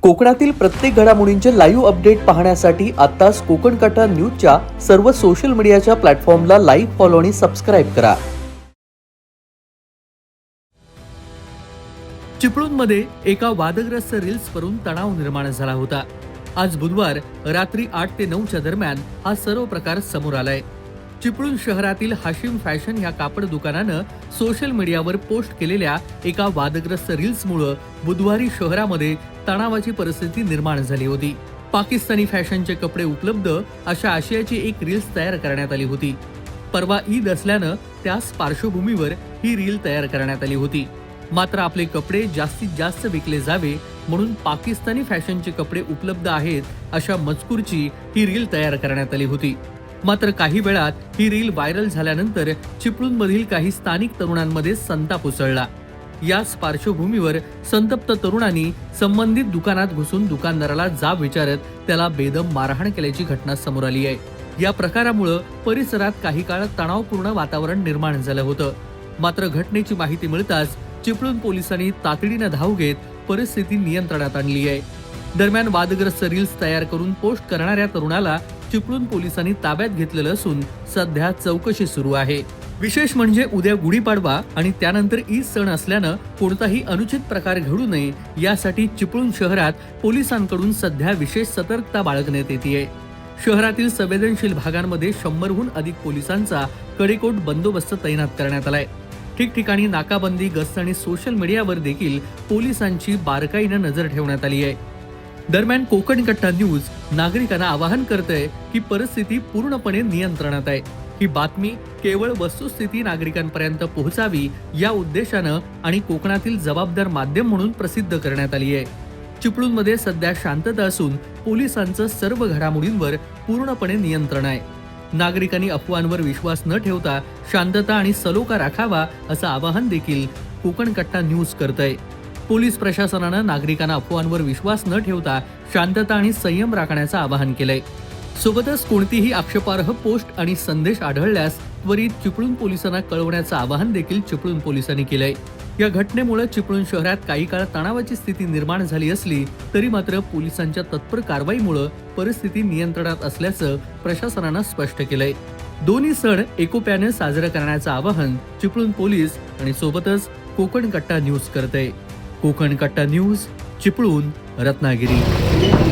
कोकणातील प्रत्येक घडामोडींचे लाईव्ह अपडेट पाहण्यासाठी आताच कोकण कट्टा न्यूजच्या सर्व सोशल मीडियाच्या प्लॅटफॉर्मला लाईक, फॉलो आणि सबस्क्राईब करा. चिपळूणमध्ये एका वादग्रस्त रील्सवरून तणाव निर्माण झाला होता. आज बुधवार रात्री 8 ते 9च्या दरम्यान हा सर्व प्रकार समोर आलाय. चिपळूण शहरातील हाशिम फॅशन या कापड दुकानानं सोशल मीडियावर पोस्ट केलेल्या एका वादग्रस्त रील्समुळे बुधवारी शहरामध्ये तणावाची परिस्थिती निर्माण झाली होती. पाकिस्तानी फॅशनचे कपडे उपलब्ध अशा आशयाची एक रील्स तयार करण्यात आली होती. परवा ईद असल्यानं त्याच पार्श्वभूमीवर ही रील तयार करण्यात आली होती. मात्र आपले कपडे जास्तीत जास्त विकले जावे म्हणून पाकिस्तानी फॅशनचे कपडे उपलब्ध आहेत अशा मजकूरची ही रील तयार करण्यात आली होती. मात्र काही वेळात ही रील व्हायरल झाल्यानंतर चिपळूणमधील काही स्थानिक तरुणांमध्ये संताप उसळला. याच पार्श्वभूमीवर संतप्त तरुणांनी संबंधित दुकानात घुसून दुकानदाराला जाब विचारत त्याला बेदम मारहाण केल्याची घटना समोर आली आहे. या प्रकारामुळे परिसरात काही काळ तणावपूर्ण वातावरण निर्माण झालं होतं. मात्र घटनेची माहिती मिळताच चिपळूण पोलिसांनी तातडीनं धाव घेत परिस्थिती नियंत्रणात आणली आहे. दरम्यान वादग्रस्त रील्स तयार करून पोस्ट करणाऱ्या तरुणाला चिपळूण पोलिसांनी ताब्यात घेतलेलं असून सध्या चौकशी सुरू आहे. विशेष म्हणजे उद्या गुढीपाडवा आणि त्यानंतर ईद सण असल्यानं कोणताही अनुचित प्रकार घडू नये यासाठी चिपळूण शहरात पोलिसांकडून सध्या विशेष सतर्कता बाळगण्यात येते. शहरातील संवेदनशील भागांमध्ये 100हून अधिक पोलिसांचा कडेकोट बंदोबस्त तैनात करण्यात आलाय. ठिकठिकाणी नाकाबंदी, गस्त आणि सोशल मीडियावर देखील पोलिसांची बारकाईनं नजर ठेवण्यात आली आहे. दरम्यान कोकण कट्टा न्यूज नागरिकांना आवाहन करतंय की परिस्थिती पूर्णपणे नियंत्रणात आहे. ही बातमी केवळ वस्तुस्थिती नागरिकांपर्यंत पोहोचावी या उद्देशानं आणि कोकणातील जबाबदार माध्यम म्हणून प्रसिद्ध करण्यात आली आहे. चिपळूणमध्ये सध्या शांतता असून पोलिसांचं सर्व घडामोडींवर पूर्णपणे नियंत्रण आहे. नागरिकांनी अफवांवर विश्वास न ठेवता शांतता आणि सलोखा राखावा असं आवाहन देखील कोकण कट्टा न्यूज करतंय. पोलीस प्रशासनानं नागरिकांना अफवांवर विश्वास न ठेवता शांतता आणि संयम राखण्याचं आवाहन केलंय. सोबतच कोणतीही आक्षेपार्ह पोस्ट आणि संदेश आढळल्यास त्वरित चिपळूण पोलिसांना कळवण्याचं आवाहन देखील चिपळूण पोलिसांनी केलंय. या घटनेमुळे चिपळूण शहरात काही काळ तणावाची स्थिती निर्माण झाली असली तरी मात्र पोलिसांच्या तत्पर कारवाईमुळे परिस्थिती नियंत्रणात असल्याचं प्रशासनानं स्पष्ट केलंय. दोन्ही सण एकोप्याने साजरे करण्याचं आवाहन चिपळूण पोलीस आणि सोबतच कोकण कट्टा न्यूज करतंय. कोकण कट्टा न्यूज, चिपळूण, रत्नागिरी.